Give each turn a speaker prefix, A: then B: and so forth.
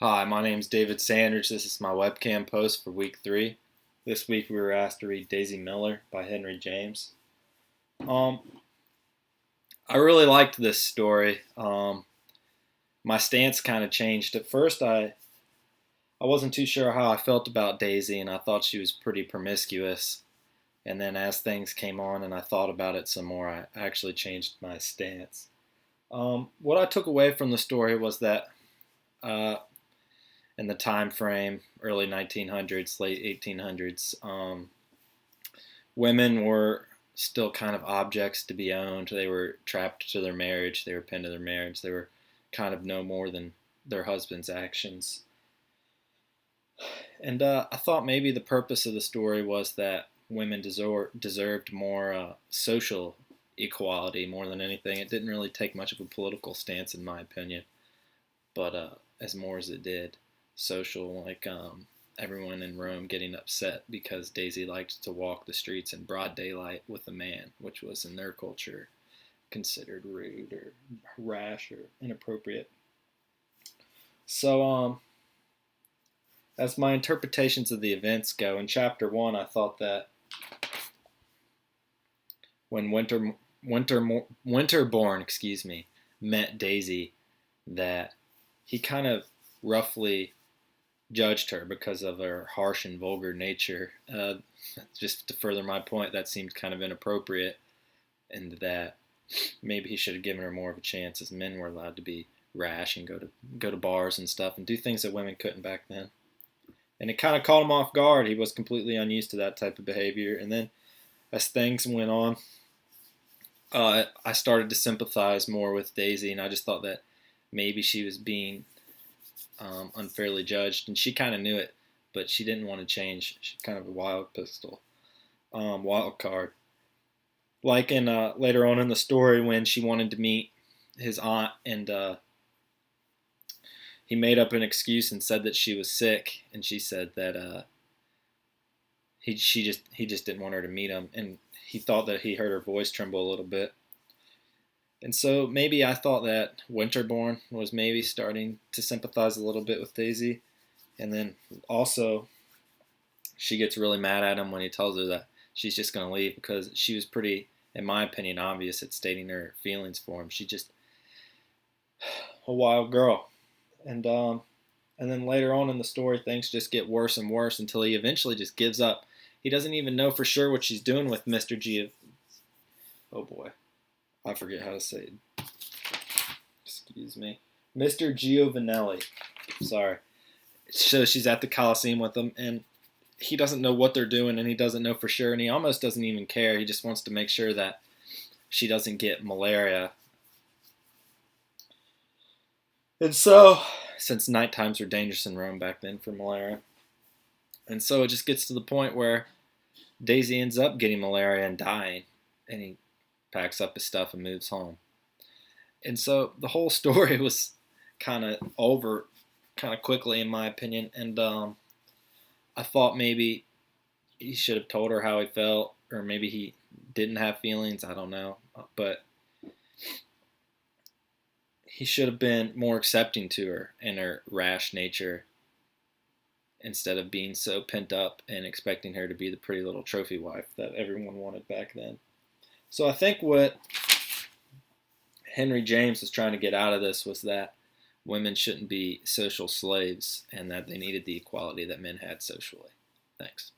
A: Hi, my name's David Sanders. This is my webcam post for week 3. This week we were asked to read Daisy Miller by Henry James. Um, I really liked this story. My stance kind of changed. At first, I wasn't too sure how I felt about Daisy, and I thought she was pretty promiscuous. And then as things came on and I thought about it some more, I actually changed my stance. What I took away from the story was that uh, in the time frame, early 1900s, late 1800s, women were still kind of objects to be owned. They were trapped to their marriage. They were pinned to their marriage. They were kind of no more than their husband's actions. And I thought maybe the purpose of the story was that women deserved more social equality more than anything. It didn't really take much of a political stance, in my opinion, but as more as it did social, like everyone in Rome getting upset because Daisy liked to walk the streets in broad daylight with a man, which was in their culture considered rude or rash or inappropriate. So, as my interpretations of the events go, in chapter 1, I thought that when Winterborn, met Daisy, that he kind of roughly judged her because of her harsh and vulgar nature. Just to further my point, that seemed kind of inappropriate, and that maybe he should have given her more of a chance, as men were allowed to be rash and go to bars and stuff and do things that women couldn't back then. And it kind of caught him off guard. He was completely unused to that type of behavior. And then as things went on, I started to sympathize more with Daisy, and I just thought that maybe she was being unfairly judged, and she kind of knew it, but she didn't want to change. She's kind of a wild card. Like in later on in the story when she wanted to meet his aunt, and he made up an excuse and said that she was sick, and she said that he just didn't want her to meet him, and he thought that he heard her voice tremble a little bit. And so maybe I thought that Winterborn was maybe starting to sympathize a little bit with Daisy. And then also she gets really mad at him when he tells her that she's just going to leave, because she was pretty, in my opinion, obvious at stating her feelings for him. She just a wild girl. And then later on in the story, things just get worse and worse until he eventually just gives up. He doesn't even know for sure what she's doing with Mr. G. Oh boy, I forget how to say it. Excuse me. Mr. Giovanelli. Sorry. So she's at the Coliseum with him, and he doesn't know what they're doing, and he doesn't know for sure, and he almost doesn't even care. He just wants to make sure that she doesn't get malaria. And so, since night times were dangerous in Rome back then for malaria, and so it just gets to the point where Daisy ends up getting malaria and dying, and he packs up his stuff and moves home. And so the whole story was kind of over kind of quickly, in my opinion, and I thought maybe he should have told her how he felt, or maybe he didn't have feelings, I don't know, but he should have been more accepting to her and her rash nature, instead of being so pent up and expecting her to be the pretty little trophy wife that everyone wanted back then. So I think what Henry James was trying to get out of this was that women shouldn't be social slaves, and that they needed the equality that men had socially. Thanks.